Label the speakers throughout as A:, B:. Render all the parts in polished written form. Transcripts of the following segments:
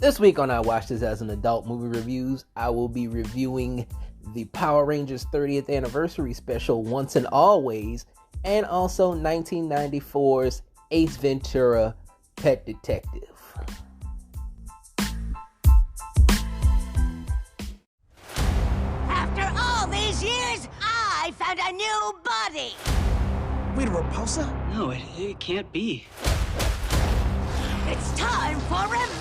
A: This week on I Watched This as an Adult Movie Reviews, I will be reviewing the Power Rangers 30th Anniversary Special Once and Always, and also 1994's Ace Ventura Pet Detective.
B: After all these years, I found a new buddy!
C: Rita Repulsa?
D: No, it can't be.
B: It's time for revenge!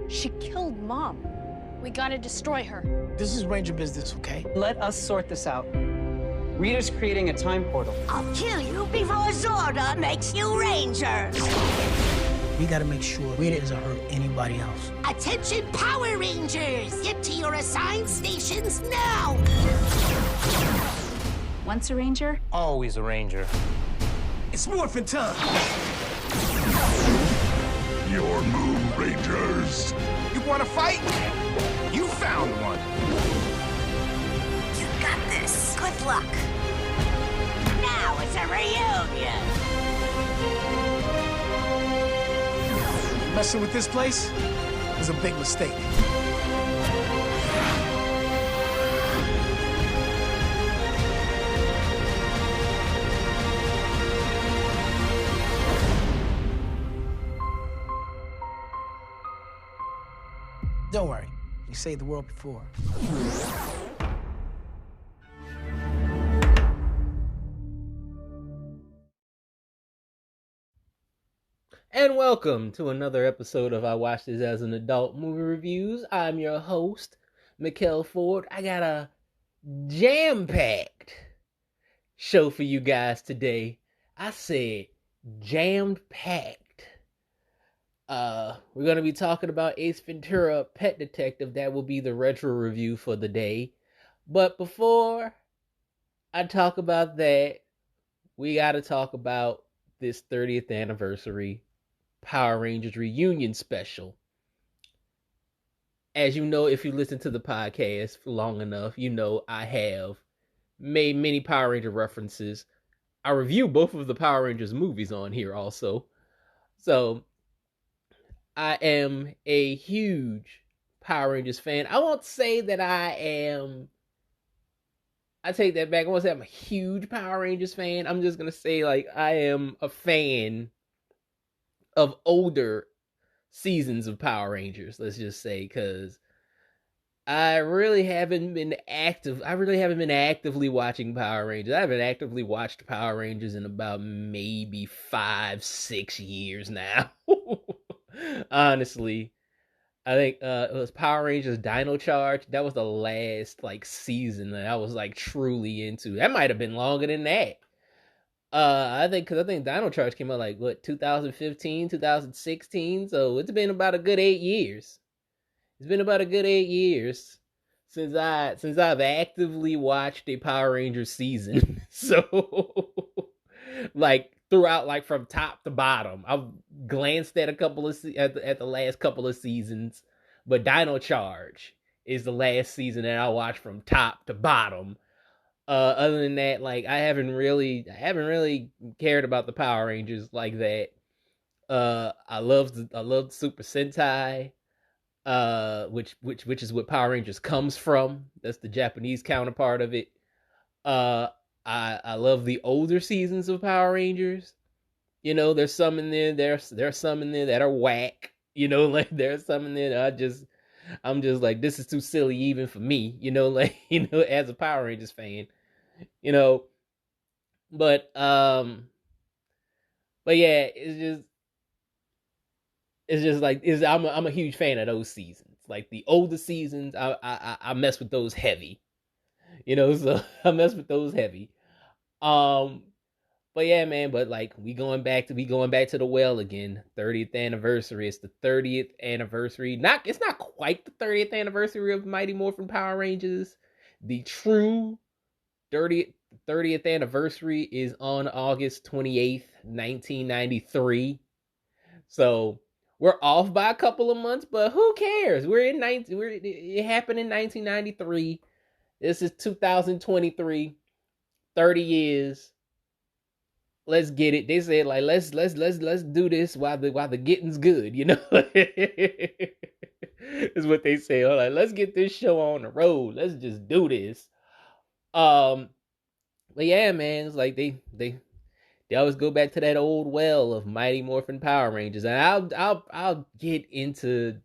E: She killed Mom. We gotta destroy her.
C: This is Ranger business, okay?
D: Let us sort this out. Rita's creating a time portal.
B: I'll kill you before Zorda makes you Rangers!
C: We gotta make sure Rita doesn't hurt anybody else.
B: Attention, Power Rangers! Get to your assigned stations now!
E: Once a ranger,
F: Always a ranger.
C: It's morphin' time!
G: Your move, Rangers.
C: You wanna fight? You found one!
B: You got this. Good luck. Now it's a reunion!
C: Messing with this place was a big mistake. Don't worry, you saved the world before.
A: And welcome to another episode of I Watched This as an Adult Movie Reviews. I'm your host, Mikkel Ford. I got a jam-packed show for you guys today. I said jammed-packed. We're going to be talking about Ace Ventura Pet Detective. That will be the retro review for the day. But before I talk about that, we got to talk about this 30th anniversary Power Rangers reunion special. As you know, if you listen to the podcast for long enough, you know I have made many Power Ranger references. I review both of the Power Rangers movies on here also. So I am a huge Power Rangers fan. I won't say that I take that back. I won't say I'm a huge Power Rangers fan. I'm just going to say, like, I am a fan of older seasons of Power Rangers, let's just say, because I really haven't been actively watching Power Rangers. I haven't actively watched Power Rangers in about maybe 5-6 years now. Honestly, I think it was Power Rangers Dino Charge. That was the last season that I was truly into. That might have been longer than that. I think Dino Charge came out 2015, 2016. So it's been about a good 8 years. It's been about a good 8 years since I've actively watched a Power Rangers season. So throughout, from top to bottom, I've glanced at at the last couple of seasons, but Dino Charge is the last season that I watched from top to bottom. Other than that, I haven't really cared about the Power Rangers like that. I loved Super Sentai, which is what Power Rangers comes from. That's the Japanese counterpart of it. I love the older seasons of Power Rangers. You know, there's some in there. There's some in there that are whack. You know, there's some in there that I'm just this is too silly even for me. You know, as a Power Rangers fan. You know, but yeah, it's just I'm a huge fan of those seasons. The older seasons, I mess with those heavy. You know, so I mess with those heavy. But yeah, man, but we going back to the well again. 30th anniversary. It's the 30th anniversary. It's not quite the 30th anniversary of Mighty Morphin Power Rangers. The true 30th anniversary is on August 28th, 1993. So we're off by a couple of months, but who cares? It happened in 1993. This is 2023. 30 years. let's get it. They said like let's do this while the getting's good, you know. Is what they say. Like, let's get this show on the road. Let's just do this. But yeah, man, it's like they always go back to that old well of Mighty Morphin Power Rangers, and I'll get into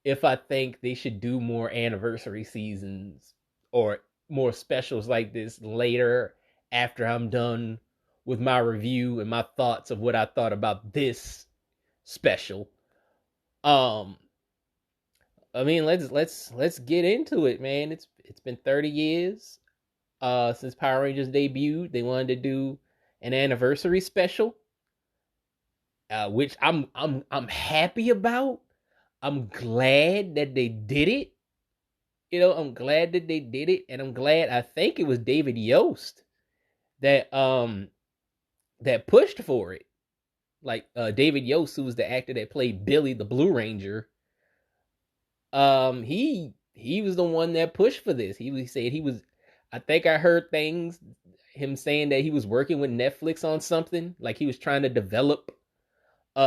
A: if I think they should do more anniversary seasons or more specials like this later after I'm done with my review and my thoughts of what I thought about this special. I mean, let's get into it, man. It's been 30 years since Power Rangers debuted. They wanted to do an anniversary special, which I'm happy about. I'm glad that they did it. You know, I'm glad that they did it, and I'm glad. I think it was David Yost that that pushed for it. Like David Yost, who was the actor that played Billy the Blue Ranger. He was the one that pushed for this. He said he was. I think I heard him saying that he was working with Netflix on something, like he was trying to develop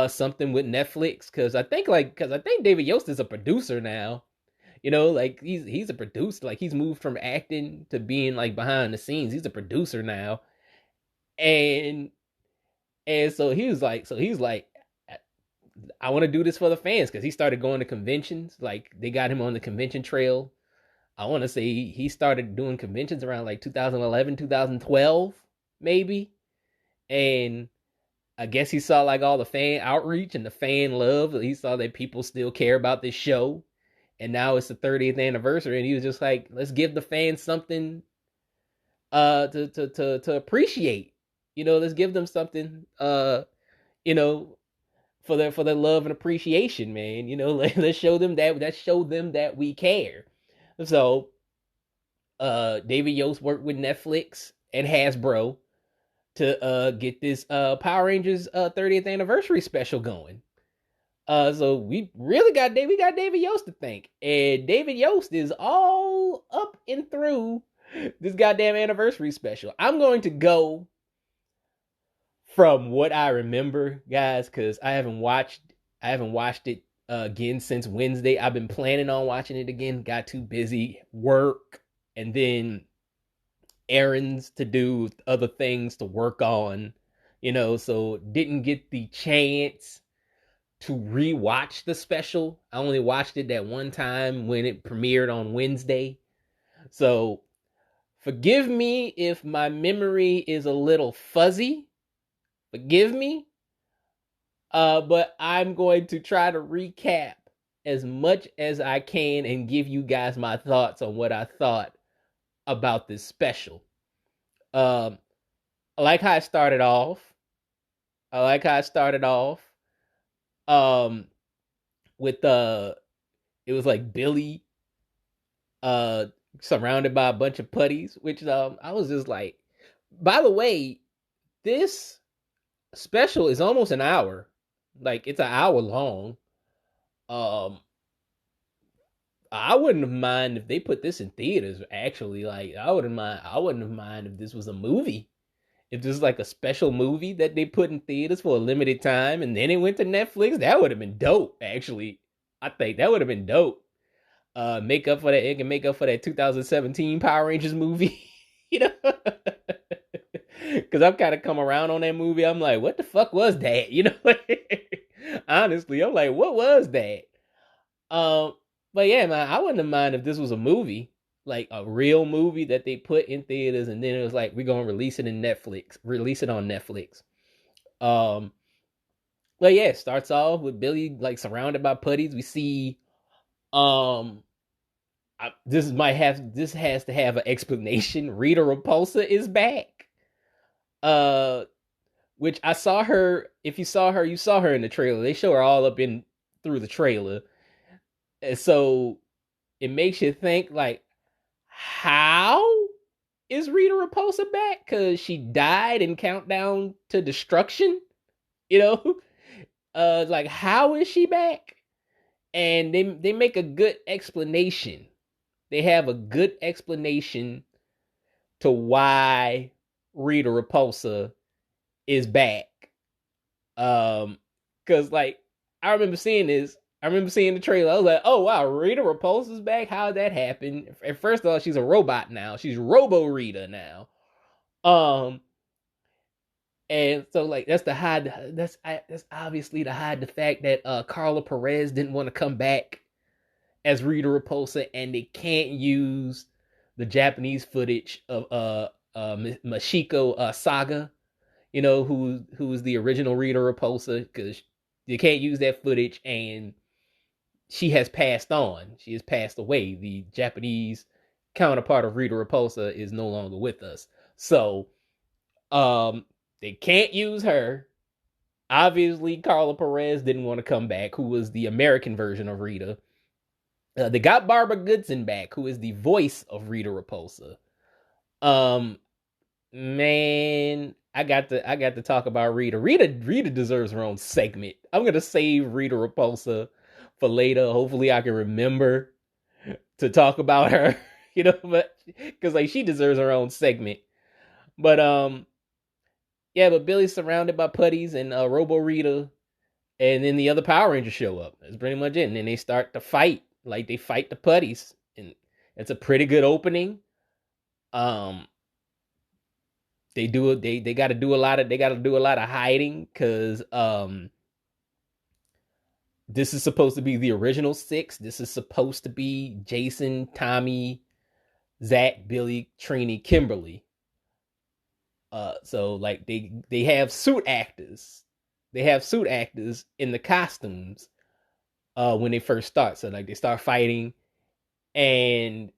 A: something with Netflix, because I think David Yost is a producer now. You know, like he's a producer. Like he's moved from acting to being like behind the scenes. He's a producer now, and so he's like, I want to do this for the fans, because he started going to conventions. Like they got him on the convention trail. I want to say he started doing conventions around like 2011, 2012, maybe, and I guess he saw like all the fan outreach and the fan love. He saw that people still care about this show. And now it's the 30th anniversary, and he was just like, let's give the fans something to appreciate. You know, let's give them something you know, for their love and appreciation, man. You know, let's show them that we care. So David Yost worked with Netflix and Hasbro to get this Power Rangers 30th anniversary special going. So we got David Yost to thank, and David Yost is all up and through this goddamn anniversary special. I'm going to go from what I remember, guys, because I haven't watched it again since Wednesday. I've been planning on watching it again. Got too busy, work, and then errands to do, other things to work on, you know. So didn't get the chance to rewatch the special. I only watched it that one time when it premiered on Wednesday. So forgive me if my memory is a little fuzzy. Forgive me. But I'm going to try to recap as much as I can and give you guys my thoughts on what I thought about this special. I like how I started off. With it was like Billy surrounded by a bunch of putties, which I was just like, by the way, this special is almost an hour. Like it's an hour long. I wouldn't have mind if they put this in theaters, actually. Like I wouldn't have mind if this was a movie. If this is like a special movie that they put in theaters for a limited time and then it went to Netflix, that would have been dope, actually. I think that would have been dope. It can make up for that 2017 Power Rangers movie, you know? Because I've kind of come around on that movie. I'm like, what the fuck was that? You know? Honestly, I'm like, what was that? But yeah, man, I wouldn't have mind if this was a movie. Like a real movie that they put in theaters, and then it was like, we're gonna release it on Netflix. But yeah, it starts off with Billy like surrounded by putties. We see this has to have an explanation. Rita Repulsa is back. Which I saw her. If you saw her, you saw her in the trailer. They show her all up in through the trailer. And so it makes you think like, how is Rita Repulsa back? Because she died in Countdown to Destruction, you know? Like, how is she back? And they make a good explanation. They have a good explanation to why Rita Repulsa is back. Cause like I remember seeing this. I remember seeing the trailer. I was like, oh wow, Rita Repulsa's back. How'd that happen? At first of all, she's a robot now. She's Robo Rita now. And so like that's obviously to hide the fact that Carla Perez didn't want to come back as Rita Repulsa, and they can't use the Japanese footage of Mashiko Saga, you know, who's the original Rita Repulsa, because you can't use that footage, and she has passed on. She has passed away. The Japanese counterpart of Rita Repulsa is no longer with us. So, they can't use her. Obviously, Carla Perez didn't want to come back, who was the American version of Rita. They got Barbara Goodson back, who is the voice of Rita Repulsa. Man, I got to talk about Rita. Rita deserves her own segment. I'm gonna save Rita Repulsa for later. Hopefully, I can remember to talk about her. You know, but because like she deserves her own segment. But yeah, but Billy's surrounded by putties and Robo Rita, and then the other Power Rangers show up. That's pretty much it. And then they start to fight. Like they fight the putties, and it's a pretty good opening. They got to do a lot of hiding, because this is supposed to be the original six. This is supposed to be Jason, Tommy, Zach, Billy, Trini, Kimberly. So like they have suit actors. They have suit actors in the costumes when they first start. So like they start fighting, and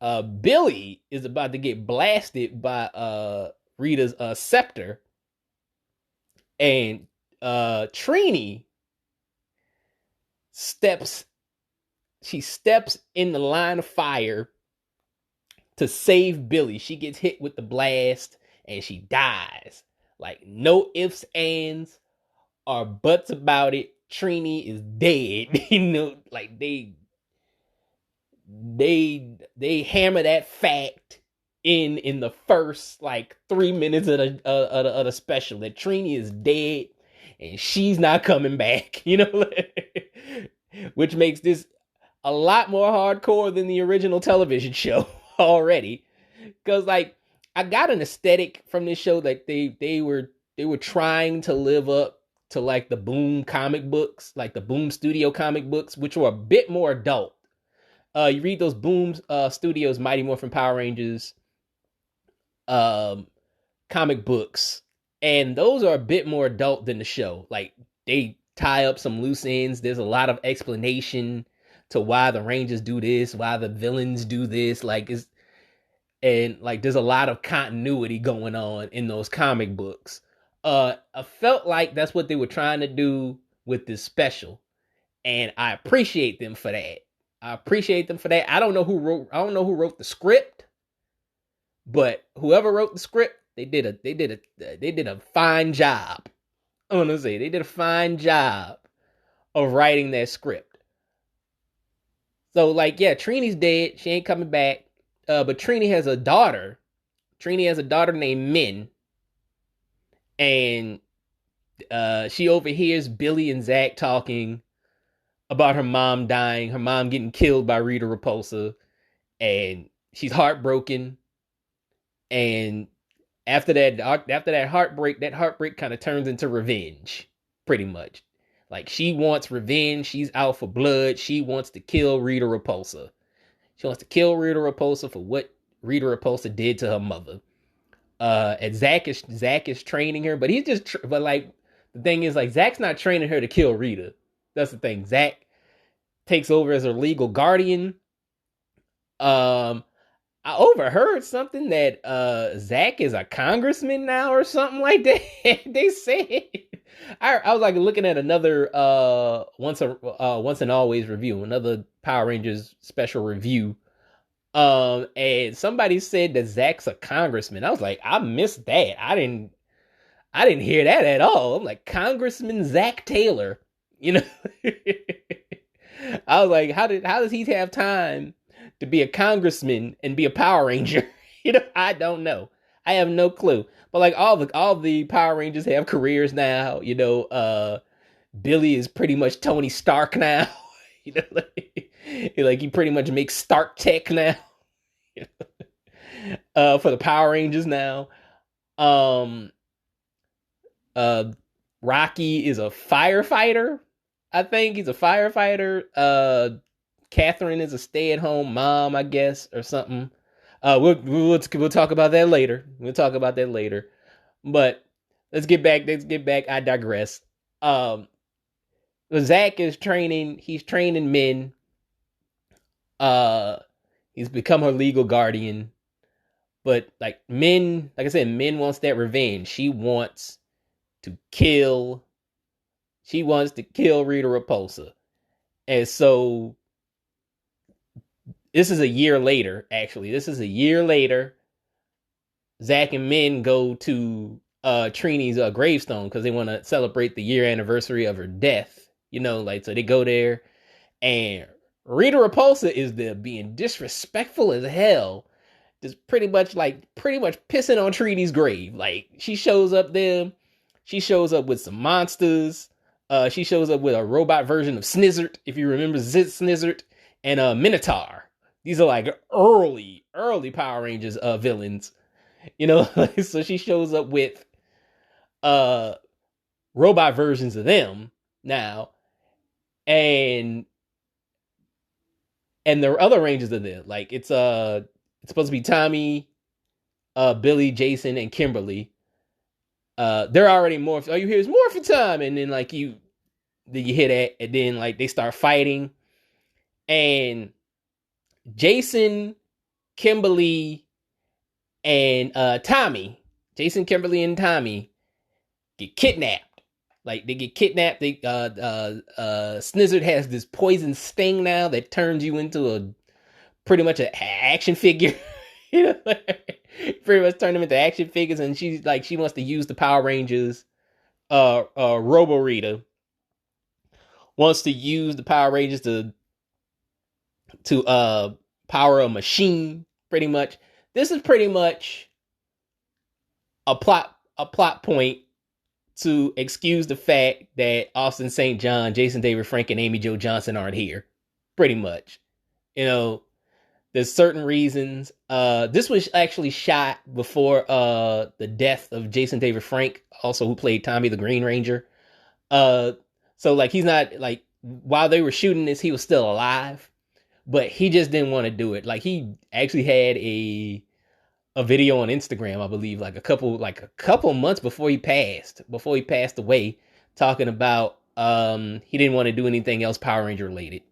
A: Billy is about to get blasted by Rita's scepter, and Trini steps in the line of fire to save Billy. She gets hit with the blast and she dies. Like no ifs, ands, or buts about it. Trini is dead. You know, like they hammer that fact in the first like 3 minutes of the special, that Trini is dead and she's not coming back. You know, which makes this a lot more hardcore than the original television show already. Because like I got an aesthetic from this show that they were trying to live up to like the Boom comic books, like the Boom Studio comic books, which were a bit more adult. You read those Boom Studios Mighty Morphin Power Rangers comic books, and those are a bit more adult than the show. Like they tie up some loose ends. There's a lot of explanation to why the Rangers do this, why the villains do this. Like there's a lot of continuity going on in those comic books. I felt like that's what they were trying to do with this special, and I appreciate them for that. I don't know who wrote the script, but whoever wrote the script, they did a fine job. I'm gonna say they did a fine job of writing that script. So like, yeah, Trini's dead. She ain't coming back. But Trini has a daughter. Trini has a daughter named Min. And she overhears Billy and Zach talking about her mom dying, her mom getting killed by Rita Repulsa, and she's heartbroken. And after that heartbreak kind of turns into revenge, pretty much. Like she wants revenge. She's out for blood. She wants to kill Rita Repulsa. She wants to kill Rita Repulsa for what Rita Repulsa did to her mother. And Zach is training her, but he's just but like the thing is, like, Zach's not training her to kill Rita. That's the thing. Zach takes over as her legal guardian. I overheard something that Zach is a congressman now or something like that. They said. I was like looking at another once and always review, another Power Rangers special review. And somebody said that Zach's a congressman. I was like, I missed that. I didn't hear that at all. I'm like, Congressman Zach Taylor, you know. I was like, how does he have time to be a congressman and be a Power Ranger? You know, I don't know. I have no clue. But like all the Power Rangers have careers now. Billy is pretty much Tony Stark now. Like he pretty much makes Stark Tech now. For the Power Rangers now. Um, Rocky is a firefighter. I think he's a firefighter. Catherine is a stay-at-home mom, I guess, or something. We'll talk about that later. We'll talk about that later. But let's get back. I digress. Zach is training. He's training men. He's become her legal guardian. But like I said, men wants that revenge. She wants to kill Rita Repulsa. And so this is a year later, actually. Zach and Min go to Trini's gravestone because they want to celebrate the year anniversary of her death. So they go there, and Rita Repulsa is there being disrespectful as hell. Just pretty much pissing on Trini's grave. Like, she shows up there. She shows up with some monsters. She shows up with a robot version of Snizzard, if you remember Snizzard, and Minotaur. These are like early Power Rangers villains. So she shows up with robot versions of them now. And the other Rangers are there. Like it's supposed to be Tommy, Billy, Jason, and Kimberly. They're already morphed. All you hear is morphin' time, and then you hear that, and then like they start fighting, and Jason, Kimberly, and Tommy get kidnapped. Like they get kidnapped. Snizzard has this poison sting now that turns you into pretty much an action figure. Pretty much turn them into action figures, and she wants to use the Power Rangers. Robo Rita wants to use the Power Rangers to power a machine. Pretty much, this is pretty much a plot point to excuse the fact that Austin St. John, Jason David Frank, and Amy Jo Johnson aren't here. Pretty much, there's certain reasons. This was actually shot before the death of Jason David Frank, also who played Tommy the Green Ranger. So like he's not like, while they were shooting this, he was still alive, but he just didn't want to do it. Like he actually had a video on Instagram, I believe, like a couple months before he passed away, talking about he didn't want to do anything else Power Ranger related.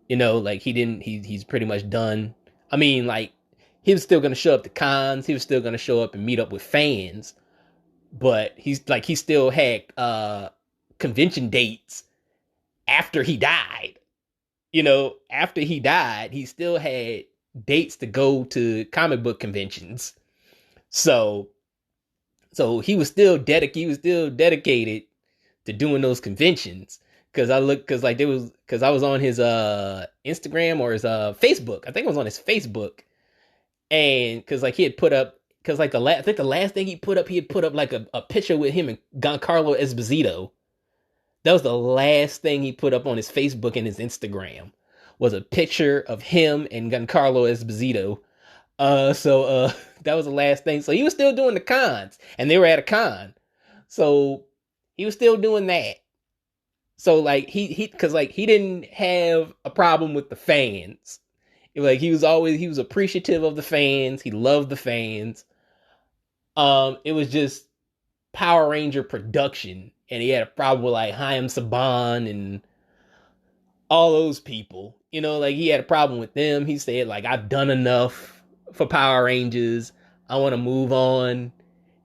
A: He's pretty much done. I mean, like, he was still going to show up to cons. He was still going to show up and meet up with fans. But he still had convention dates after he died. After he died, he still had dates to go to comic book conventions. So he was still dedicated to doing those conventions. Because I was on his Instagram or his Facebook. I think it was on his Facebook, and because like he had put up, because like the last thing he put up like a picture with him and Giancarlo Esposito. That was the last thing he put up on his Facebook and his Instagram, was a picture of him and Giancarlo Esposito. So that was the last thing. So he was still doing the cons, and they were at a con, so he was still doing that. So like he didn't have a problem with the fans. Like he was appreciative of the fans. He loved the fans. It was just Power Ranger production, and he had a problem with like Chaim Saban and all those people. Like he had a problem with them. He said like, I've done enough for Power Rangers. I want to move on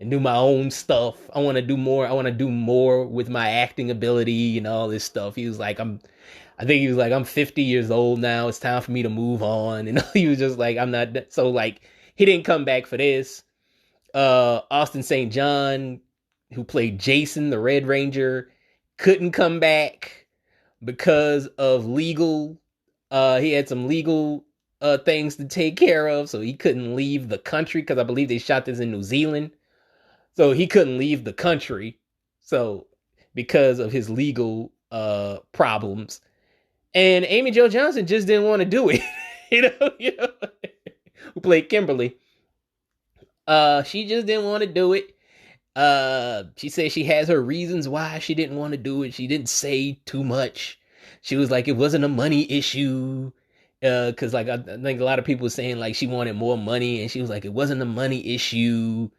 A: and do my own stuff. I want to do more. I want to do more with my acting ability and all this stuff. He was like, I'm 50 years old now. It's time for me to move on. And he was just like, I'm not. So like, he didn't come back for this. Austin St. John, who played Jason, the Red Ranger, couldn't come back because of legal. He had some legal things to take care of, so he couldn't leave the country, because I believe they shot this in New Zealand. So he couldn't leave the country, so because of his legal problems. And Amy Jo Johnson just didn't want to do it. you know, who played Kimberly. She just didn't want to do it. She said she has her reasons why she didn't want to do it. She didn't say too much. She was like, it wasn't a money issue. Cause like, I think a lot of people were saying like she wanted more money, and she was like, it wasn't a money issue.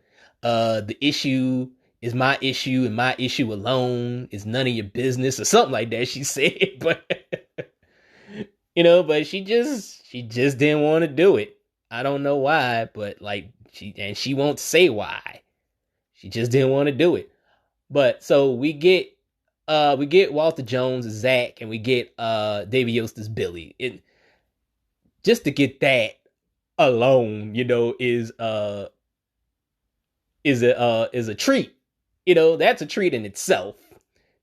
A: The issue is my issue, and my issue alone is none of your business, or something like that. She said, but but she just didn't want to do it. I don't know why, but like she won't say why. She just didn't want to do it. But so we get Walter Jones as Zach, and we get Davey Yost as Billy. Just to get that alone, is a treat. That's a treat in itself.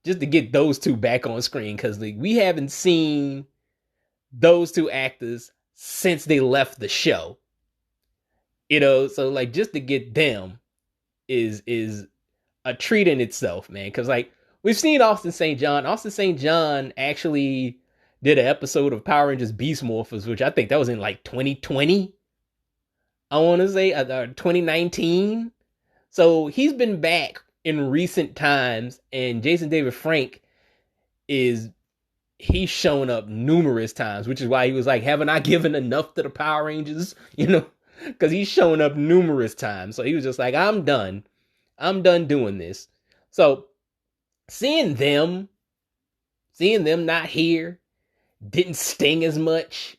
A: Just to get those two back on screen, because we haven't seen those two actors since they left the show. So like just to get them is a treat in itself, man. Because like we've seen Austin St. John. Austin St. John actually did an episode of Power Rangers Beast Morphers, which I think that was in like 2020. I want to say 2019. So he's been back in recent times, and Jason David Frank he's shown up numerous times, which is why he was like, haven't I given enough to the Power Rangers? Because he's shown up numerous times. So he was just like, I'm done doing this. So seeing them not here didn't sting as much,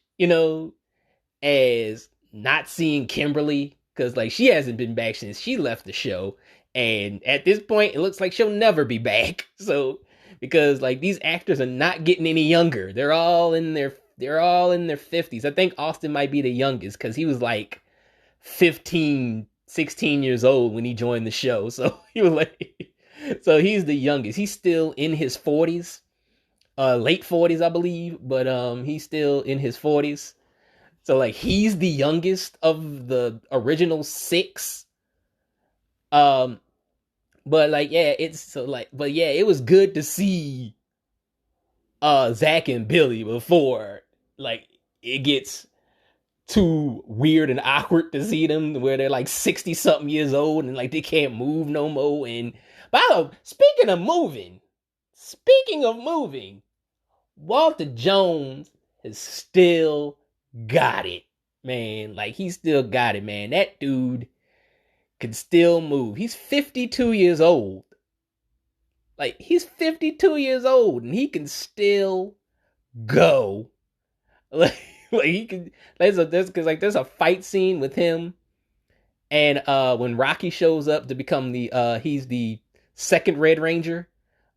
A: as not seeing Kimberly, because like she hasn't been back since she left the show, and at this point it looks like she'll never be back. So because like these actors are not getting any younger, they're all in their 50s. I think Austin might be the youngest, because he was like 15, 16 years old when he joined the show. So he was like, so he's the youngest. He's still in his 40s, late 40s, I believe, but he's still in his 40s. So like he's the youngest of the original 6. But like, yeah, it was good to see Zach and Billy before like it gets too weird and awkward to see them where they're like 60 something years old and like they can't move no more. And by the way, speaking of moving, Walter Jones has still got it, man. Like he still got it, man. That dude can still move. He's 52 years old. Like he's 52 years old and he can still go. Like he can. There's a fight scene with him, and when Rocky shows up to become he's the second Red Ranger.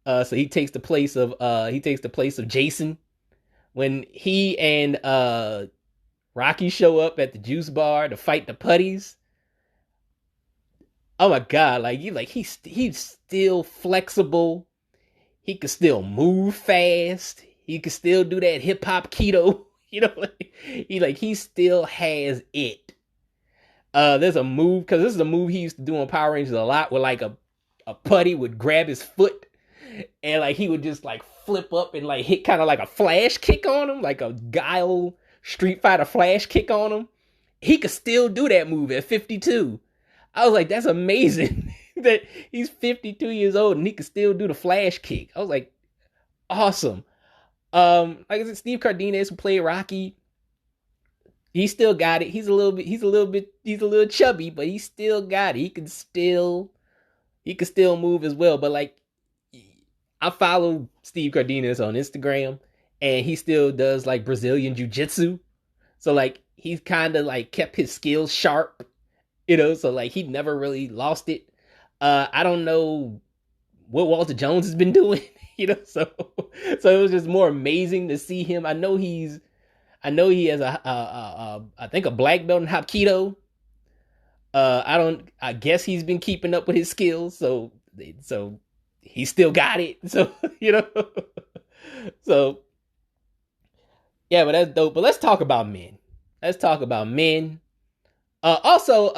A: So he takes the place of Jason. When he and Rocky show up at the juice bar to fight the putties. Oh my God! He's still flexible. He can still move fast. He can still do that hip hop keto. He still has it. There's a move, because this is a move he used to do on Power Rangers a lot, where like a putty would grab his foot, and like he would just like flip up and like hit kind of like a flash kick on him, like a Guile Street Fighter flash kick on him. He could still do that move at 52. I was like, that's amazing that he's 52 years old and he can still do the flash kick. I was like, awesome. Like I said, Steve Cardenas, who played Rocky, he still got it. He's a little chubby, but he still got it. He can still move as well. But like, I follow Steve Cardenas on Instagram, and he still does like Brazilian jiu-jitsu. So like, he's kind of like kept his skills sharp, so like he never really lost it. I don't know what Walter Jones has been doing, so it was just more amazing to see him. I know he has I think a black belt in Hapkido. I guess he's been keeping up with his skills, so he still got it. So, so yeah, but that's dope. But let's talk about men. let's talk about men. Also,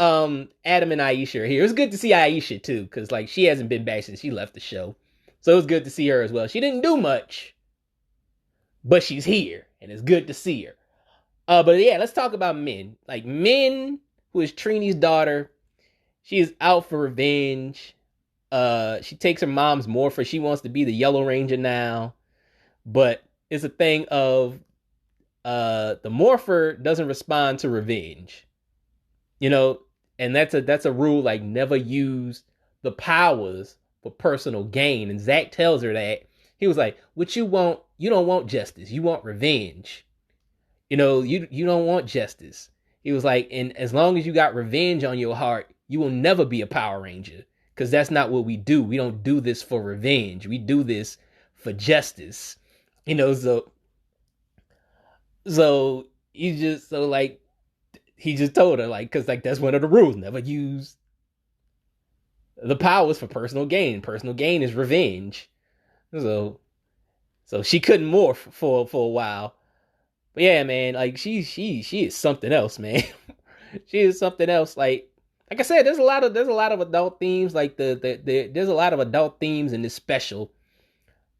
A: Adam and Aisha are here. It was good to see Aisha too, because like she hasn't been back since she left the show, so it was good to see her as well. She didn't do much, but she's here, and it's good to see her. But yeah, let's talk about men. Like Men, who is Trini's daughter. She is out for revenge. She takes her mom's morpher. She wants to be the Yellow Ranger now, but it's a thing of the morpher doesn't respond to revenge. You know, and that's a rule, like never use the powers for personal gain. And Zach tells her that. He was like, what you want, you don't want justice, you want revenge. You know, you don't want justice. He was like, and as long as you got revenge on your heart, you will never be a Power Ranger. Because that's not what we do. We don't do this for revenge. We do this for justice. You know, so he just told her, like, because like that's one of the rules. Never use the powers for personal gain. Personal gain is revenge. So she couldn't morph for a while. But yeah, man, like she is something else, man. She is something else. Like I said, there's a lot of adult themes. Like there's a lot of adult themes in this special.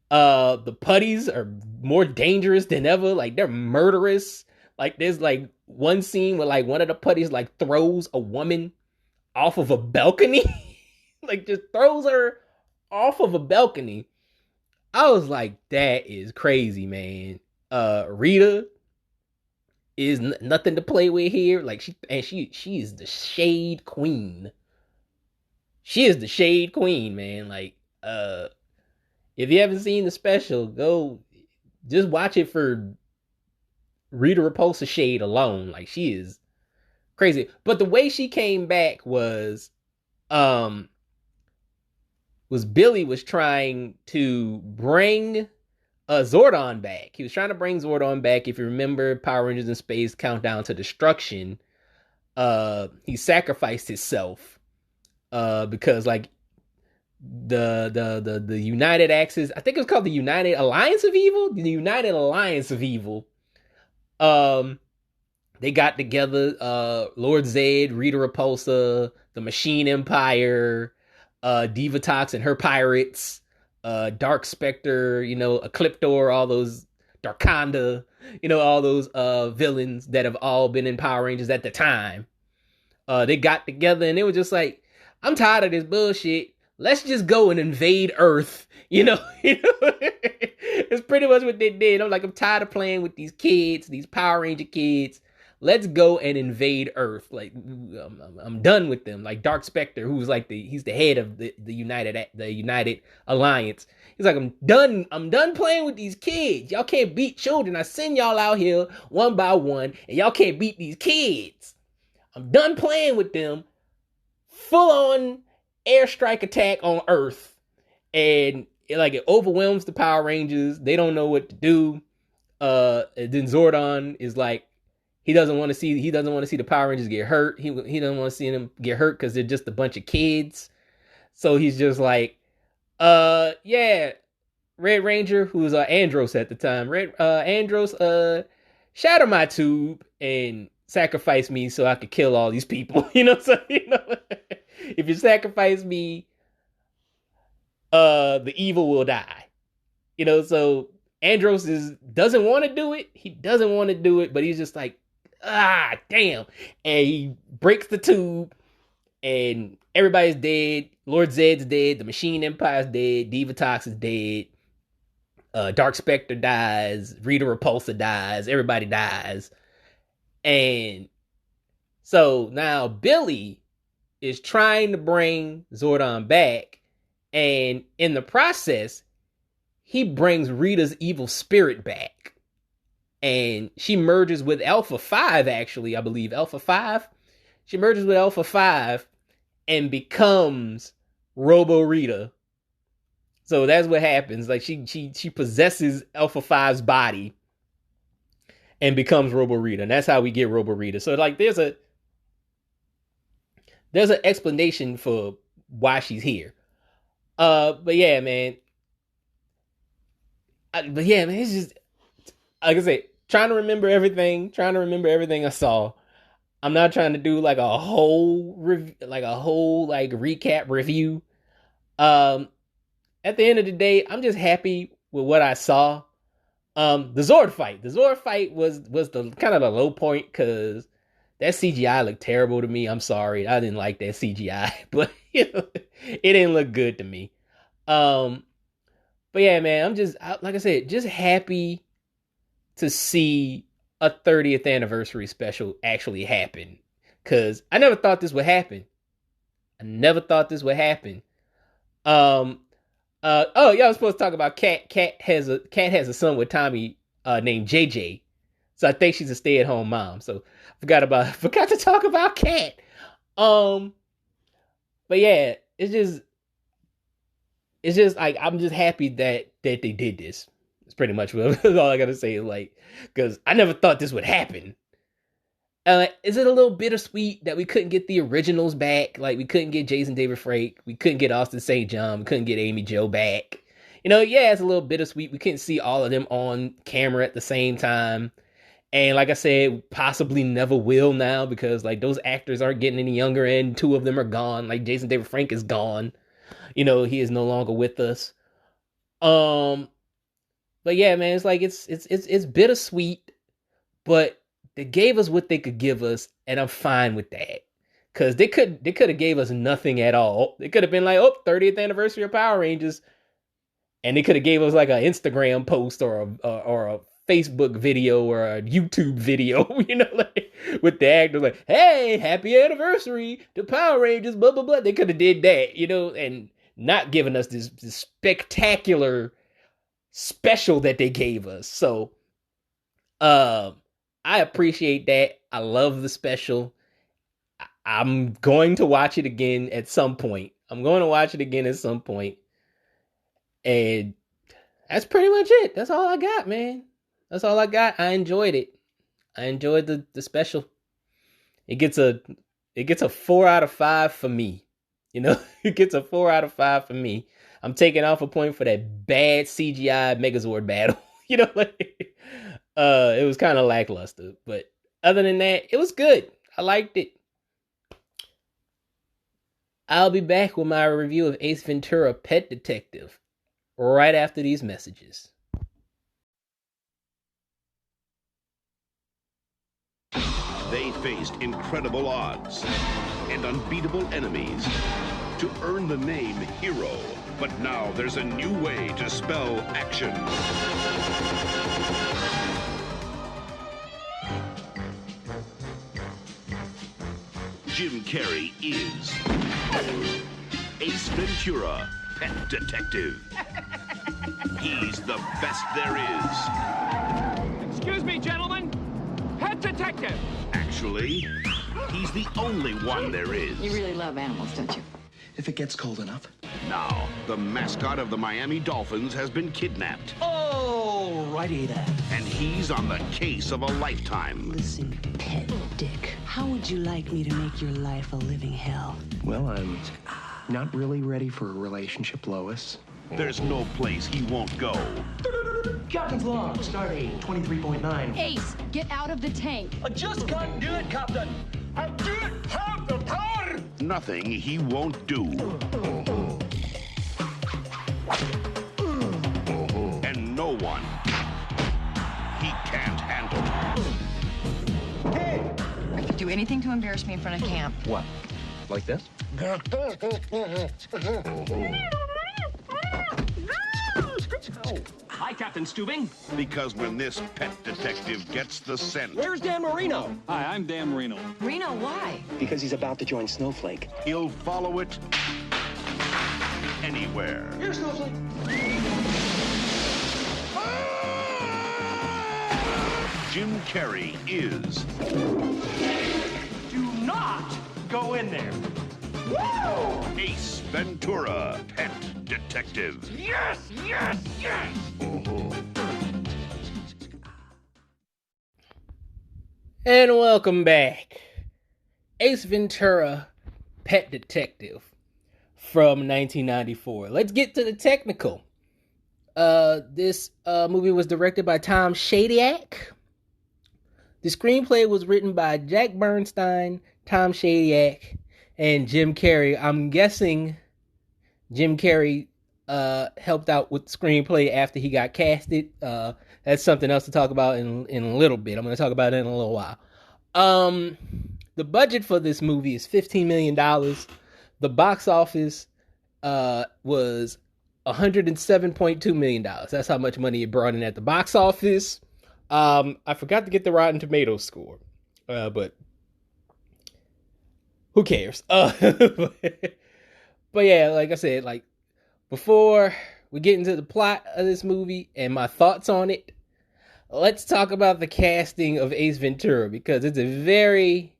A: The putties are more dangerous than ever. Like they're murderous. Like there's like one scene where like one of the putties like throws a woman off of a balcony. Like just throws her off of a balcony. I was like, that is crazy, man. Rita is nothing to play with here. Like she is the Shade Queen. She is the Shade Queen, man. Like, if you haven't seen the special, go just watch it for Rita Repulsa shade alone. Like she is crazy. But the way she came back was Billy was trying to bring Zordon back. He was trying to bring Zordon back. If you remember Power Rangers in Space Countdown to Destruction, he sacrificed himself because like the United Axis, I think it was called the United Alliance of Evil. The United Alliance of Evil. They got together, Lord Zed, Rita Repulsa, the Machine Empire, Divatox and her pirates, Dark Spectre, you know, Ecliptor, all those, Darkonda, you know, all those villains that have all been in Power Rangers at the time. They got together and they were just like, I'm tired of this bullshit. Let's just go and invade Earth. You know, it's pretty much what they did. I'm like, I'm tired of playing with these kids, these Power Ranger kids. Let's go and invade Earth. Like, I'm done with them. Like Dark Spectre, who's like he's the head of the United Alliance. He's like, I'm done playing with these kids. Y'all can't beat children. I send y'all out here one by one, and y'all can't beat these kids. I'm done playing with them. Full on airstrike attack on Earth, and it overwhelms the Power Rangers. They don't know what to do. And then Zordon is like, he doesn't want to see the Power Rangers get hurt. He doesn't want to see them get hurt because they're just a bunch of kids. So he's just like, yeah, Red Ranger, who's Andros at the time, Andros, shatter my tube and sacrifice me so I could kill all these people. You know, so you know, if you sacrifice me, the evil will die. You know, so Andros doesn't want to do it. He doesn't want to do it, but he's just like, damn. And he breaks the tube and everybody's dead. Lord Zed's dead. The Machine Empire's dead. Divatox is dead. Dark Spectre dies. Rita Repulsa dies. Everybody dies. And so now Billy is trying to bring Zordon back. And in the process, he brings Rita's evil spirit back. And she merges with Alpha 5, actually, I believe. Alpha 5? She merges with Alpha 5 and becomes Robo Rita. So that's what happens. Like she possesses Alpha 5's body and becomes Robo Rita. And that's how we get Robo Rita. So like there's an explanation for why she's here. But yeah, man, it's just, like I say, trying to remember everything I saw. I'm not trying to do like a whole recap review. At the end of the day, I'm just happy with what I saw. The Zord fight was the kind of the low point because that CGI looked terrible to me. I'm sorry, I didn't like that CGI, but it didn't look good to me. But yeah, man, like I said, just happy to see a 30th anniversary special actually happen. Cause I never thought this would happen. Oh yeah, I was supposed to talk about Kat. Kat has a son with Tommy named JJ. So I think she's a stay-at-home mom. So forgot to talk about Kat. But yeah, it's just like I'm just happy that they did this. It's pretty much all I gotta say. Like, because I never thought this would happen. Is it a little bittersweet that we couldn't get the originals back? Like, we couldn't get Jason David Frank, we couldn't get Austin St. John, we couldn't get Amy Jo back. Yeah, it's a little bittersweet. We couldn't see all of them on camera at the same time. And like I said, possibly never will now because like those actors aren't getting any younger and two of them are gone. Like Jason David Frank is gone. He is no longer with us. But yeah, man, it's like it's bittersweet, but they gave us what they could give us, and I'm fine with that. Cause they could have gave us nothing at all. They could have been like, 30th anniversary of Power Rangers, and they could have gave us like an Instagram post or a Facebook video or a YouTube video, like with the actors like, hey, happy anniversary to Power Rangers, blah blah blah. They could have did that, and not given us this spectacular special that they gave us. So, I appreciate that. I love the special. I'm going to watch it again at some point. And that's pretty much it. That's all I got, man. That's all I got. I enjoyed it. I enjoyed the special. It gets a 4 out of 5 for me. It gets a 4 out of 5 for me. I'm taking off a point for that bad CGI Megazord battle. It was kind of lackluster, but other than that, it was good. I liked it. I'll be back with my review of Ace Ventura Pet Detective right after these messages.
G: They faced incredible odds and unbeatable enemies to earn the name Hero. But now there's a new way to spell action. Jim Carrey is Ace Ventura, Pet Detective. He's the best there is.
F: Excuse me, gentlemen. Pet Detective.
G: Actually, he's the only one there is.
H: You really love animals, don't you?
I: If it gets cold enough.
G: Now, the mascot of the Miami Dolphins has been kidnapped.
I: Oh, righty then.
G: And he's on the case of a lifetime.
J: Listen, Pet Dick, how would you like me to make your life a living hell?
I: Well, I'm not really ready for a relationship, Lois.
G: There's no place he won't go.
I: Captain's log, stardate 23.9.
E: Ace, get out of the tank.
I: I just can't do it, Captain. I don't have the power.
G: Nothing he won't do. And no one he can't handle.
H: Hey! I could do anything to embarrass me in front of camp.
I: What? Like this?
F: Hi, Captain Stubing.
G: Because when this pet detective gets the scent,
I: Where's Dan Marino?
F: Hi, I'm Dan Marino.
H: Reno, why?
I: Because he's about to join Snowflake.
G: he'll follow it anywhere.
I: Here, Snowflake.
G: Jim Carrey is
I: Do not go in there. Woo!
G: Ace Ventura, Pet Detective.
I: Yes, yes, yes!
A: And welcome back. Ace Ventura, Pet Detective from 1994. Let's get to the technical. This movie was directed by Tom Shadyac. The screenplay was written by Jack Bernstein, Tom Shadyac, and Jim Carrey. I'm guessing Jim Carrey helped out with the screenplay after he got casted. That's something else to talk about in a little bit. I'm going to talk about it in a little while. The budget for this movie is $15 million. The box office was $107.2 million. That's how much money it brought in at the box office. I forgot to get the Rotten Tomatoes score, but who cares? But yeah, like I said, like before we get into the plot of this movie and my thoughts on it, let's talk about the casting of Ace Ventura, because it's a very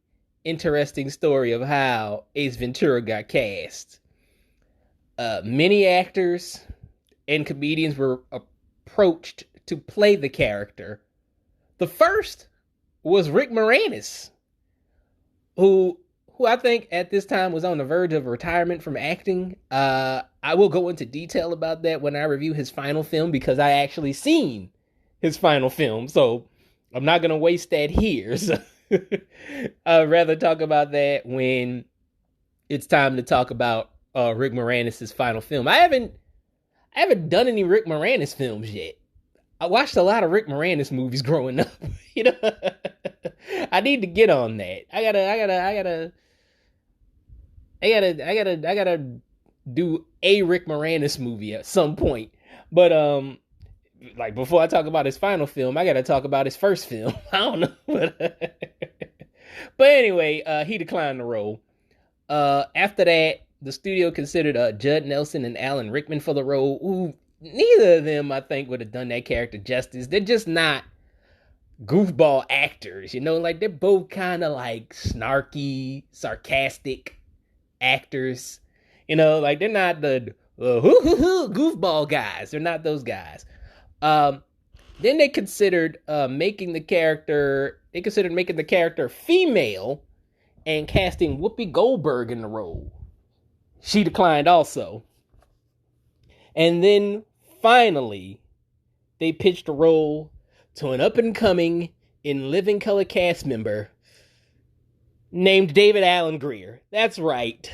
A: interesting story of how Ace Ventura got cast. Many actors and comedians were approached to play the character. The first was Rick Moranis, who I think at this time was on the verge of retirement from acting. I will go into detail about that when I review his final film, because I actually seen his final film, so I'm not going to waste that here. So I'd rather talk about that when it's time to talk about Rick Moranis' final film. I haven't done any Rick Moranis films yet. I watched a lot of Rick Moranis movies growing up. You know, I need to get on that. I gotta do a Rick Moranis movie at some point. But like before I talk about his final film, I gotta talk about his first film. I don't know, but anyway, he declined the role. After that, the studio considered Judd Nelson and Alan Rickman for the role. Ooh, neither of them, I think, would have done that character justice. They're just not goofball actors, you know? Like, they're both kind of, like, snarky, sarcastic actors. You know, like, they're not the goofball guys. They're not those guys. Then they considered making the character female and casting Whoopi Goldberg in the role. She declined also. And then finally, they pitched a role to an up-and-coming in living color cast member named David Alan Grier. That's right.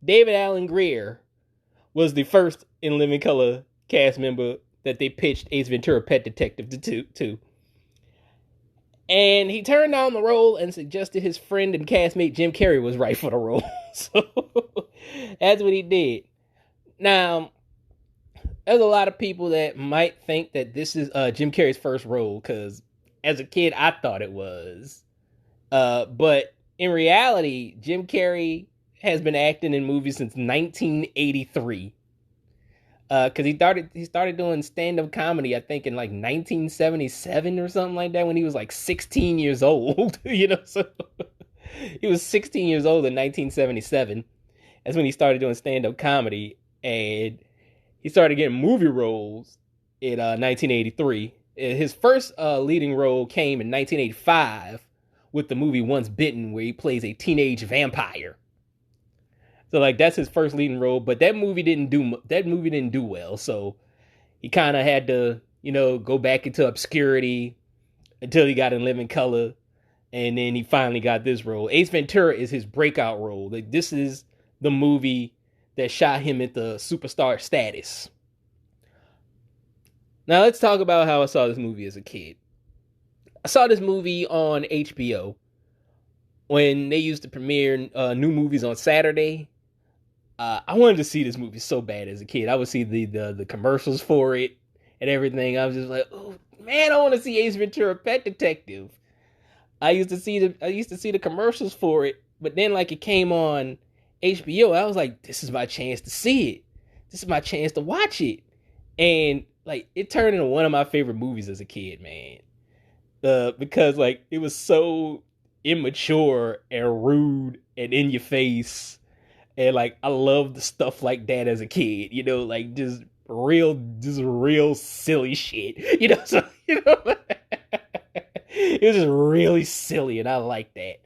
A: David Alan Grier was the first in living color cast member that they pitched Ace Ventura: Pet Detective to. And he turned down the role and suggested his friend and castmate Jim Carrey was right for the role. So that's what he did. Now, there's a lot of people that might think that this is Jim Carrey's first role, because as a kid, I thought it was. But in reality, Jim Carrey has been acting in movies since 1983. Because he started doing stand-up comedy, I think, in like 1977 or something like that, when he was like 16 years old. You know, so he was 16 years old in 1977. That's when he started doing stand-up comedy, and he started getting movie roles in 1983. His first leading role came in 1985 with the movie Once Bitten, where he plays a teenage vampire. So like that's his first leading role, but that movie didn't do well. So he kind of had to, you know, go back into obscurity until he got in Living Color, and then he finally got this role. Ace Ventura is his breakout role. Like, this is the movie that shot him into superstar status. Now let's talk about how I saw this movie as a kid. I saw this movie on HBO when they used to premiere new movies on Saturday. I wanted to see this movie so bad as a kid. I would see the commercials for it and everything. I was just like, oh man, I want to see Ace Ventura: Pet Detective. I used to see the commercials for it, but then like it came on HBO, I was like, this is my chance to see it. This is my chance to watch it. And like it turned into one of my favorite movies as a kid, man. Because like it was so immature and rude and in your face. And like I loved the stuff like that as a kid, you know, like just real silly shit, you know. So you know, it was just really silly, and I like that.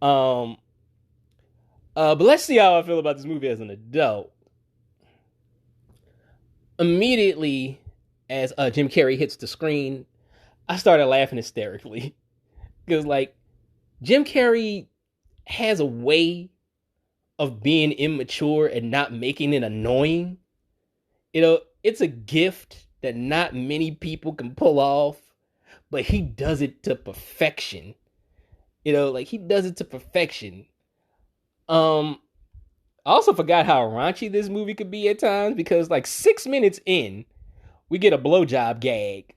A: But let's see how I feel about this movie as an adult. Immediately, as Jim Carrey hits the screen, I started laughing hysterically. Because, like, Jim Carrey has a way of being immature and not making it annoying. You know, it's a gift that not many people can pull off, but he does it to perfection. You know, like, he does it to perfection. I also forgot how raunchy this movie could be at times, because like 6 minutes in, we get a blowjob gag,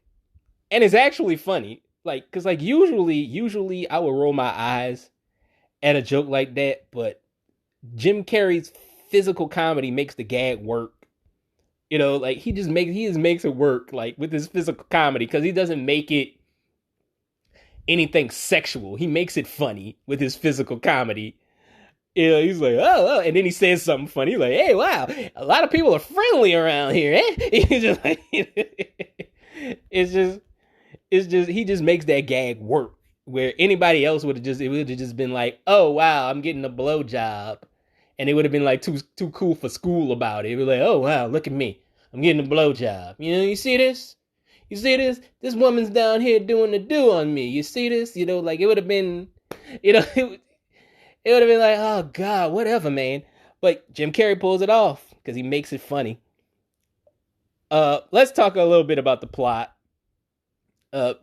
A: and it's actually funny. Like, because like usually I would roll my eyes at a joke like that, but Jim Carrey's physical comedy makes the gag work. You know, like he just makes it work, like with his physical comedy, because he doesn't make it anything sexual. He makes it funny with his physical comedy. You know, he's like, oh, and then he says something funny, like, hey, wow, a lot of people are friendly around here, eh? He's just like, it's just he just makes that gag work. Where anybody else would have just been like, oh wow, I'm getting a blowjob, and they would have been like too cool for school about it. It was like, oh wow, look at me, I'm getting a blowjob. You know, you see this? You see this? This woman's down here doing the do on me. You see this? You know, like it would have been, you know, it would have been like, oh God, whatever, man. But Jim Carrey pulls it off because he makes it funny. Let's talk a little bit about the plot.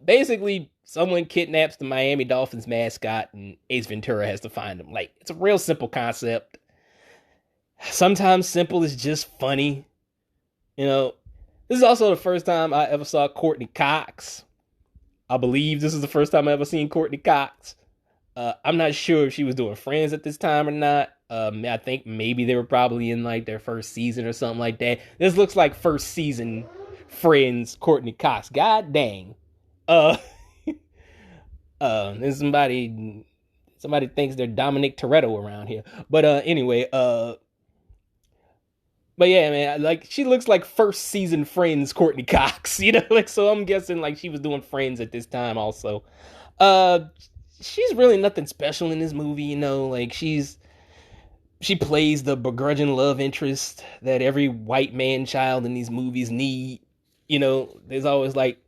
A: Basically, someone kidnaps the Miami Dolphins mascot, and Ace Ventura has to find him. Like, it's a real simple concept. Sometimes simple is just funny. You know, this is also the first time I ever saw Courtney Cox. I believe this is the first time I ever seen Courtney Cox. I'm not sure if she was doing Friends at this time or not. I think maybe they were probably in like their first season or something like that. This looks like first season Friends Courtney Cox. God dang. And somebody thinks they're Dominic Toretto around here. But anyway, but yeah, man, like she looks like first season Friends Courtney Cox, you know, like, so I'm guessing like she was doing Friends at this time also. She's really nothing special in this movie, you know, like she plays the begrudging love interest that every white man child in these movies need. You know, there's always like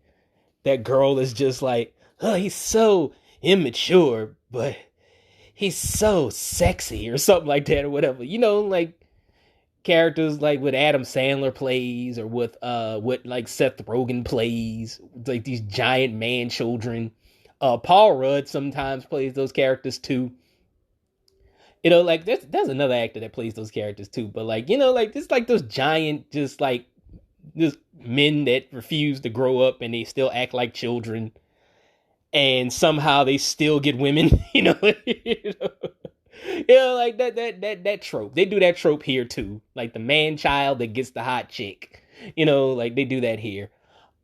A: that girl is just like, oh, he's so immature, but he's so sexy or something like that or whatever. You know, like characters like what Adam Sandler plays or what like Seth Rogen plays, like these giant man children. Paul Rudd sometimes plays those characters too. You know, like there's another actor that plays those characters too, but like, you know, like it's like those giant, just men that refuse to grow up and they still act like children, and somehow they still get women. You know, like that trope. They do that trope here too, like the man child that gets the hot chick. You know, like they do that here.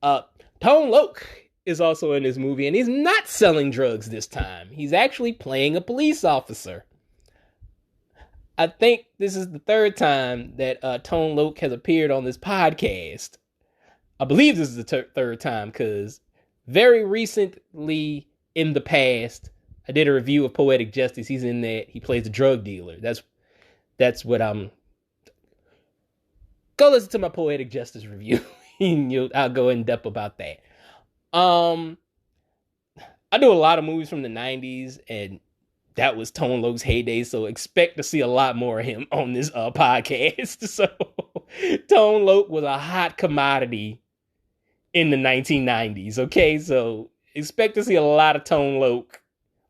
A: Tone Loc is also in this movie, and he's not selling drugs this time. He's actually playing a police officer. I think this is the third time that Tone Loc has appeared on this podcast. I believe this is the third time, because very recently in the past, I did a review of Poetic Justice. He's in that. He plays a drug dealer. That's what I'm... Go listen to my Poetic Justice review. I'll go in depth about that. I do a lot of movies from the 90s, and that was Tone Loc's heyday, so expect to see a lot more of him on this podcast. So, Tone Loc was a hot commodity in the 1990s, okay? So, expect to see a lot of Tone Loc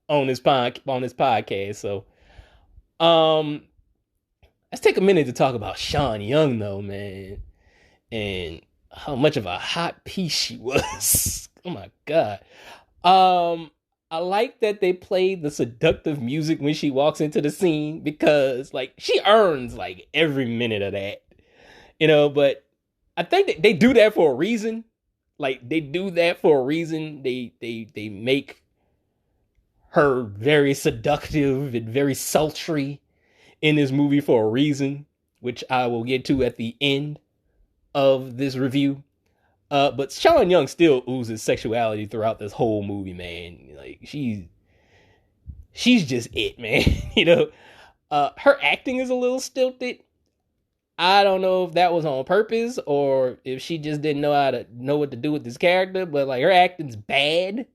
A: on this podcast. So, let's take a minute to talk about Sean Young, though, man, and how much of a hot piece she was. Oh my God. I like that they played the seductive music when she walks into the scene, because like she earns like every minute of that, you know, but I think that they do that for a reason. Like they do that for a reason. They make her very seductive and very sultry in this movie for a reason, which I will get to at the end of this review. But Sean Young still oozes sexuality throughout this whole movie, man. Like she's just it, man. You know, her acting is a little stilted. I don't know if that was on purpose or if she just didn't know what to do with this character, but like her acting's bad.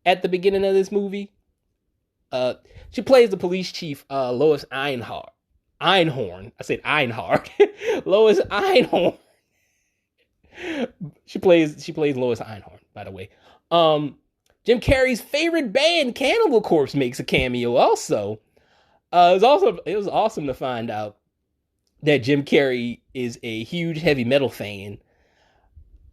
A: at the beginning of this movie. She plays the police chief, Lois Einhorn. I said Einhard. Lois Einhorn. She plays Lois Einhorn, by the way. Jim Carrey's favorite band, Cannibal Corpse, makes a cameo also. It was awesome to find out that Jim Carrey is a huge heavy metal fan.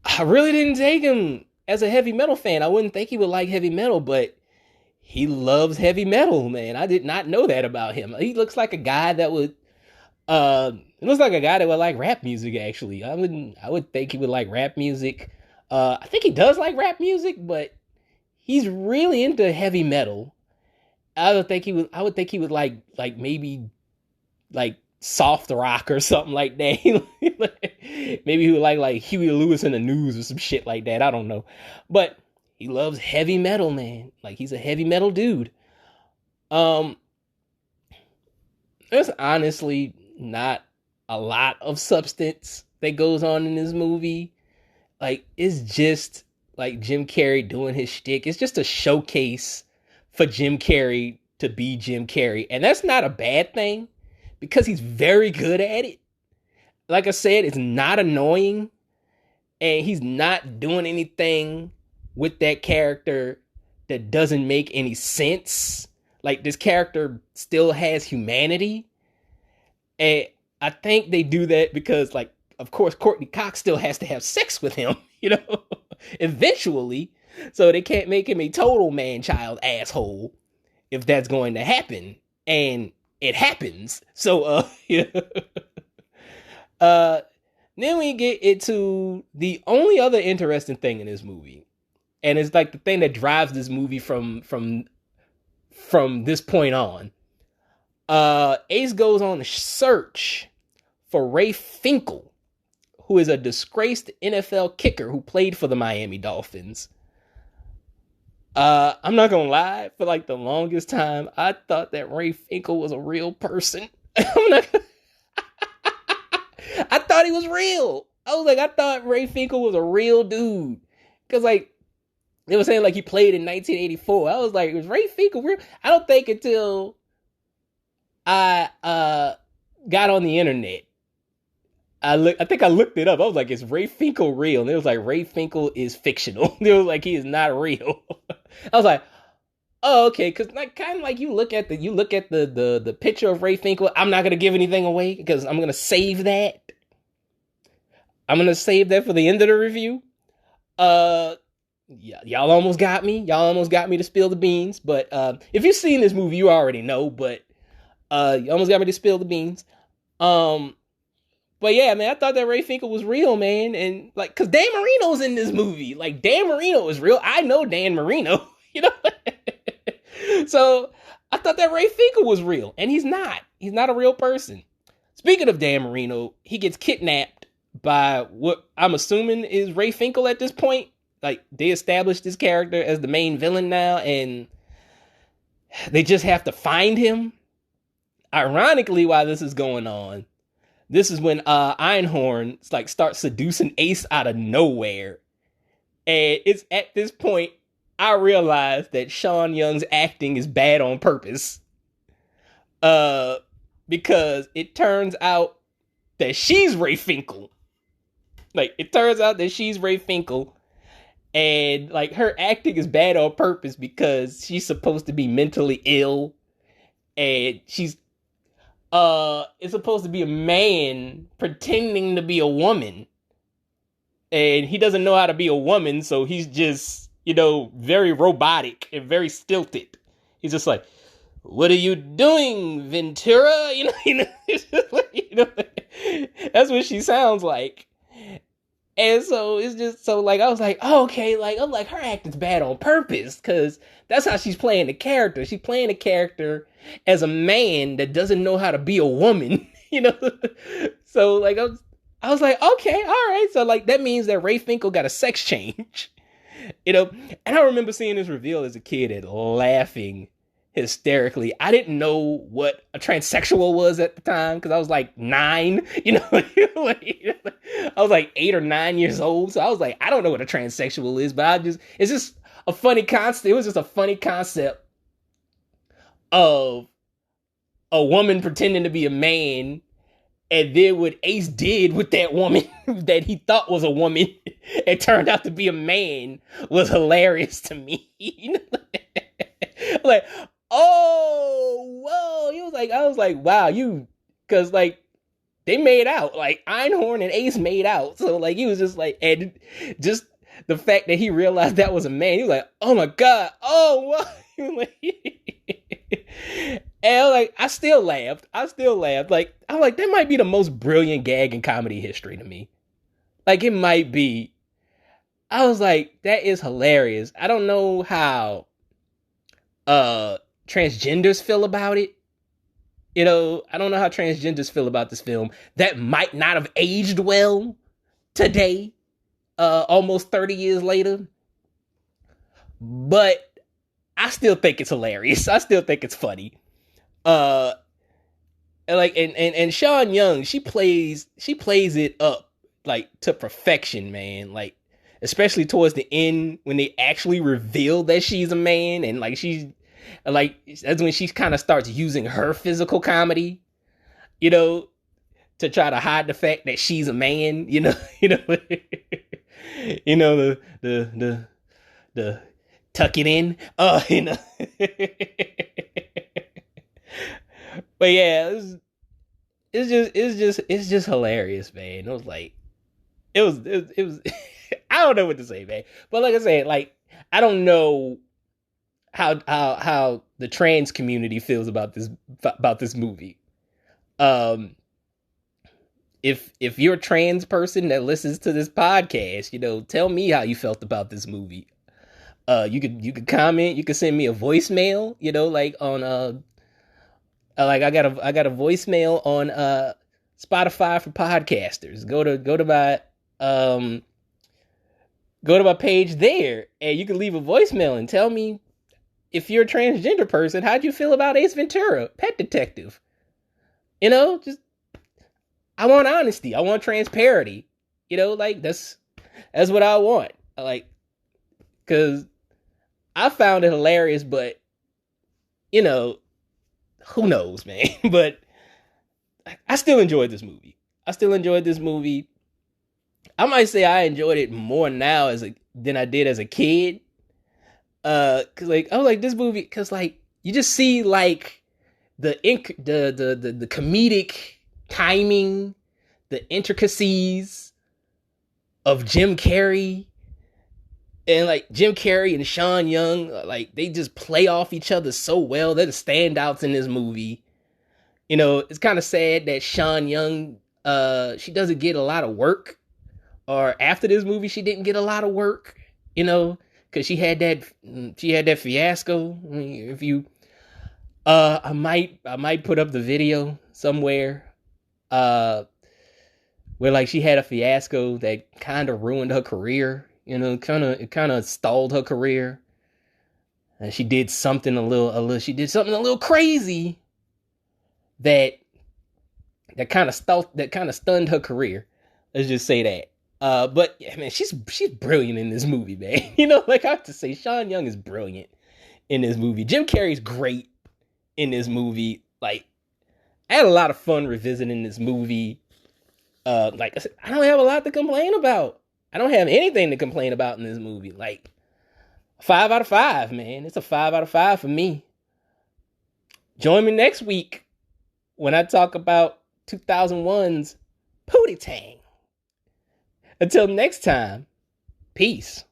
A: I really didn't take him as a heavy metal fan. I wouldn't think he would like heavy metal, but he loves heavy metal, man. I did not know that about him. He looks like a guy that would like rap music, actually. I would think he would like rap music. I think he does like rap music, but he's really into heavy metal. I would think he would like maybe like soft rock or something like that. Maybe he would like Huey Lewis in the News or some shit like that. I don't know. But he loves heavy metal, man. Like, he's a heavy metal dude. There's honestly not a lot of substance that goes on in this movie. Like, it's just like Jim Carrey doing his shtick. It's just a showcase for Jim Carrey to be Jim Carrey. And that's not a bad thing, because he's very good at it. Like I said, it's not annoying, and he's not doing anything with that character that doesn't make any sense. Like, this character still has humanity. And I think they do that because, like, of course, Courtney Cox still has to have sex with him, eventually. So they can't make him a total man-child asshole if that's going to happen. And it happens. So, then we get into the only other interesting thing in this movie. And it's like the thing that drives this movie from this point on. Ace goes on a search for Ray Finkel, who is a disgraced NFL kicker who played for the Miami Dolphins. I'm not gonna lie, for like the longest time, I thought that Ray Finkel was a real person. I thought he was real. I thought Ray Finkel was a real dude. Because, like, they were saying, like, he played in 1984. I was like, was Ray Finkel real? I don't think until I got on the internet, I think I looked it up. I was like, is Ray Finkel real? And it was like, Ray Finkel is fictional. It was like, he is not real. I was like, oh, okay. Because, like, kind of like you look at the picture of Ray Finkel. I'm not gonna give anything away because I'm gonna save that. I'm gonna save that for the end of the review. Yeah, y'all almost got me. Y'all almost got me to spill the beans. But if you've seen this movie, you already know. But you almost got me to spill the beans. But yeah, man, I thought that Ray Finkel was real, man. And like, cause Dan Marino's in this movie. Like, Dan Marino is real. I know Dan Marino, So I thought that Ray Finkel was real, and he's not. He's not a real person. Speaking of Dan Marino, he gets kidnapped by what I'm assuming is Ray Finkel at this point. Like, they established this character as the main villain now, and they just have to find him. Ironically, while this is going on, this is when Einhorn like starts seducing Ace out of nowhere. And it's at this point I realized that Sean Young's acting is bad on purpose. Because it turns out that she's Ray Finkel. Like, it turns out that she's Ray Finkel. And, like, her acting is bad on purpose because she's supposed to be mentally ill. And she's, it's supposed to be a man pretending to be a woman. And he doesn't know how to be a woman, so he's just, very robotic and very stilted. He's just like, what are you doing, Ventura? That's what she sounds like. And so it's just so like, I was like, oh, okay, like, I'm like, her acting's bad on purpose because that's how she's playing the character. She's playing the character as a man that doesn't know how to be a woman, So like, I was like, okay, all right. So like, that means that Ray Finkel got a sex change, And I remember seeing this reveal as a kid and laughing hysterically. I didn't know what a transsexual was at the time because I was like 9, I was like 8 or 9 years old. So I was like, I don't know what a transsexual is, but it's just a funny concept. It was just a funny concept of a woman pretending to be a man, and then what Ace did with that woman that he thought was a woman, it turned out to be a man, was hilarious to me. Like, oh, whoa. I was like, wow, because like, they made out. Like, Einhorn and Ace made out. So like, he was just like, and just the fact that he realized that was a man, he was like, oh my God, oh, what? And like, I still laughed. Like, I'm like, that might be the most brilliant gag in comedy history to me. Like, it might be. I was like, that is hilarious. I don't know how transgenders feel about it. You know, I don't know how transgenders feel about this film. That might not have aged well today, almost 30 years later. But I still think it's hilarious. I still think it's funny. And Sean Young, she plays it up like to perfection, man. Like, especially towards the end when they actually reveal that she's a man, and like that's when she kind of starts using her physical comedy, you know, to try to hide the fact that she's a man, the tuck it in, But yeah, it's just hilarious, man. It was like, it was I don't know what to say, man. But like I said, like, I don't know how the trans community feels about this movie. If you're a trans person that listens to this podcast, tell me how you felt about this movie. You could comment, you could send me a voicemail, like on like I got a voicemail on Spotify for podcasters. Go to my page there, and you can leave a voicemail and tell me, if you're a transgender person, how'd you feel about Ace Ventura, Pet Detective? Just, I want honesty. I want transparency. Like, that's what I want. Like, because I found it hilarious, but, who knows, man? But I still enjoyed this movie. I might say I enjoyed it more now than I did as a kid. Cause like, I was like, this movie, cause like, you just see like the comedic timing, the intricacies of Jim Carrey, and like Jim Carrey and Sean Young, like, they just play off each other so well. They're the standouts in this movie. It's kind of sad that Sean Young, she doesn't get a lot of work, or after this movie, she didn't get a lot of work, because she had that fiasco. I mean, if you, I might put up the video somewhere, where like she had a fiasco that kind of ruined her career. It kind of stalled her career. And she did something a little crazy that kind of stunned her career. Let's just say that. But yeah, man, she's brilliant in this movie, man. Like, I have to say, Sean Young is brilliant in this movie. Jim Carrey's great in this movie. Like, I had a lot of fun revisiting this movie. Like I said, I don't have a lot to complain about. I don't have anything to complain about in this movie. Like, 5 out of 5, man. It's a 5 out of 5 for me. Join me next week when I talk about 2001's Pootie Tang. Until next time, peace.